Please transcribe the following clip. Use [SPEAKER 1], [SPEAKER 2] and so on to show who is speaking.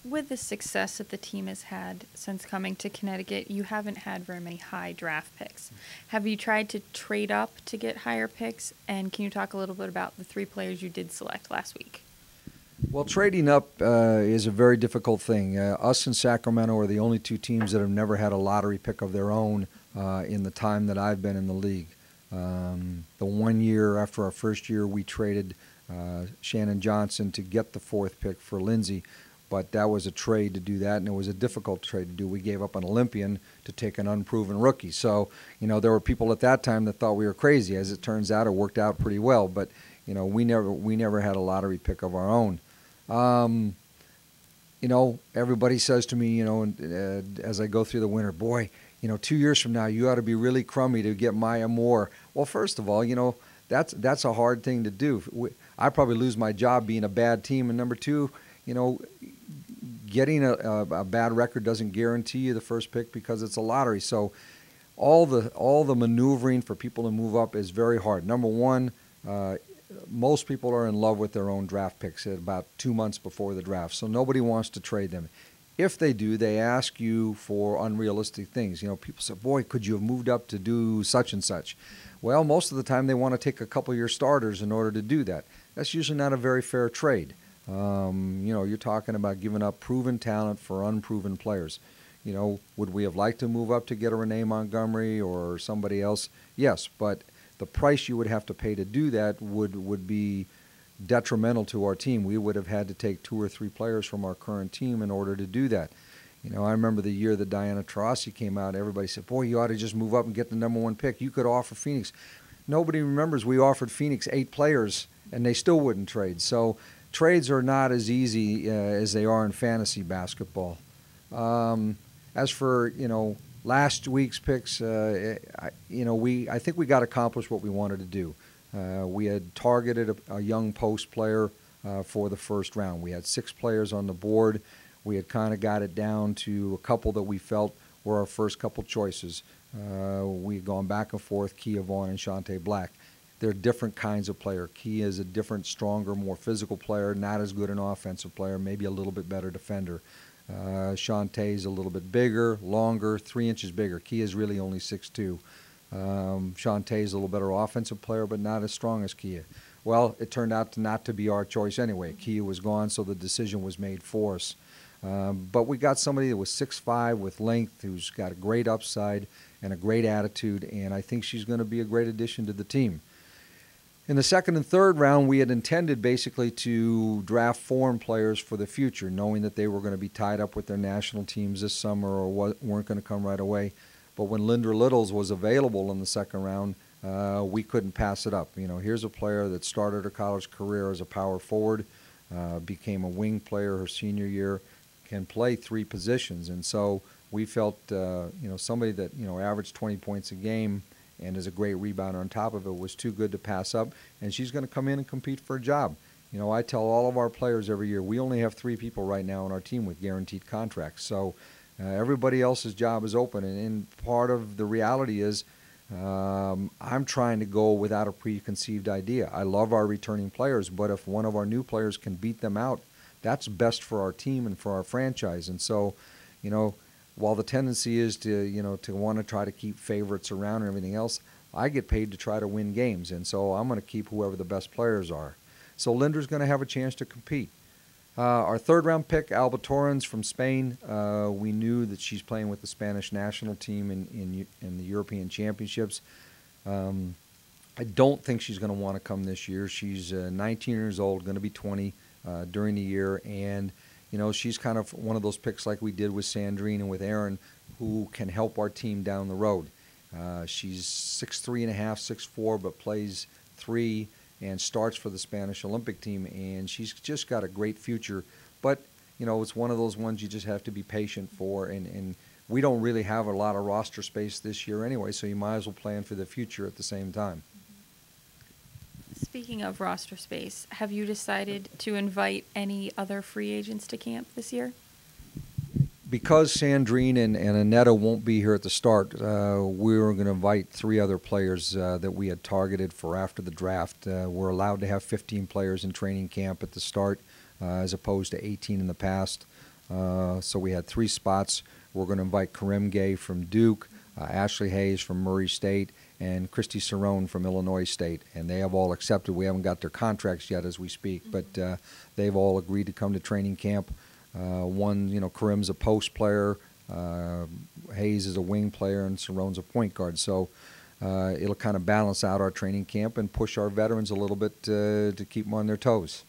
[SPEAKER 1] With the success that the team has had since coming to Connecticut, you haven't had very many high draft picks. Have you tried to trade up to get higher picks? And can you talk a little bit about the 3 players you did select last week?
[SPEAKER 2] Well, trading up is a very difficult thing. Us and Sacramento are the only 2 teams that have never had a lottery pick of their own in the time that I've been in the league. The 1 year after our first year, we traded Shannon Johnson to get the 4th pick for Lindsay, but that was a trade to do that, and it was a difficult trade to do. We gave up an Olympian to take an unproven rookie. So, there were people at that time that thought we were crazy. As it turns out, it worked out pretty well, but we never had a lottery pick of our own. Everybody says to me, as I go through the winter, boy, 2 years from now, you ought to be really crummy to get Maya Moore. Well, first of all, that's a hard thing to do. I probably lose my job being a bad team. And number 2, getting a bad record doesn't guarantee you the first pick because it's a lottery. So all the maneuvering for people to move up is very hard. Number 1, most people are in love with their own draft picks at about 2 months before the draft, so nobody wants to trade them. If they do, they ask you for unrealistic things. People say, boy, could you have moved up to do such and such? Well, most of the time they want to take a couple of your starters in order to do that. That's usually not a very fair trade. You're talking about giving up proven talent for unproven players. Would we have liked to move up to get a Renee Montgomery or somebody else? Yes, but the price you would have to pay to do that would be detrimental to our team. We would have had to take 2 or 3 players from our current team in order to do that. I remember the year that Diana Taurasi came out, everybody said, boy, you ought to just move up and get the number 1 pick. You could offer Phoenix. Nobody remembers we offered Phoenix 8 players, and they still wouldn't trade. So trades are not as easy as they are in fantasy basketball. As for, last week's picks, I think we got accomplished what we wanted to do. We had targeted a young post player for the first round. We had 6 players on the board. We had kind of got it down to a couple that we felt were our first couple choices. We had gone back and forth, Kia Vaughn and Shantae Black. They're different kinds of player. Kia is a different, stronger, more physical player, not as good an offensive player, maybe a little bit better defender. Shantae's a little bit bigger, longer, 3 inches bigger. Kia's really only 6'2". Shantae's a little better offensive player, but not as strong as Kia. Well, it turned out not to be our choice anyway. Kia was gone, so the decision was made for us. But we got somebody that was 6'5" with length, who's got a great upside and a great attitude, and I think she's going to be a great addition to the team. In the second and third round, we had intended basically to draft foreign players for the future, knowing that they were going to be tied up with their national teams this summer or weren't going to come right away. But when Linda Littles was available in the second round, we couldn't pass it up. Here's a player that started her college career as a power forward, became a wing player her senior year, can play 3 positions. And so we felt, somebody that, averaged 20 points a game and is a great rebounder on top of it was too good to pass up, and she's going to come in and compete for a job. I tell all of our players every year, we only have 3 people right now on our team with guaranteed contracts. So everybody else's job is open, and part of the reality is I'm trying to go without a preconceived idea. I love our returning players, but if one of our new players can beat them out, that's best for our team and for our franchise. And so, while the tendency is to want to try to keep favorites around and everything else, I get paid to try to win games, and so I'm going to keep whoever the best players are. So Linda's going to have a chance to compete. Our third-round pick, Alba Torrens from Spain, we knew that she's playing with the Spanish national team in the European Championships. I don't think she's going to want to come this year. She's 19 years old, going to be 20 during the year, and she's kind of one of those picks like we did with Sandrine and with Aaron, who can help our team down the road. She's 6'3.5", 6'4", but plays 3 and starts for the Spanish Olympic team, and she's just got a great future. But, it's one of those ones you just have to be patient for, and we don't really have a lot of roster space this year anyway, so you might as well plan for the future at the same time.
[SPEAKER 1] Speaking of roster space, have you decided to invite any other free agents to camp this year?
[SPEAKER 2] Because Sandrine and Annetta won't be here at the start, we were going to invite 3 other players that we had targeted for after the draft. We're allowed to have 15 players in training camp at the start, as opposed to 18 in the past. So we had 3 spots. We're going to invite Karim Gay from Duke, Ashley Hayes from Murray State, and Christy Cerrone from Illinois State. And they have all accepted. We haven't got their contracts yet as we speak, but they've all agreed to come to training camp. One, Karim's a post player, Hayes is a wing player, and Cerrone's a point guard. So it'll kind of balance out our training camp and push our veterans a little bit to keep them on their toes.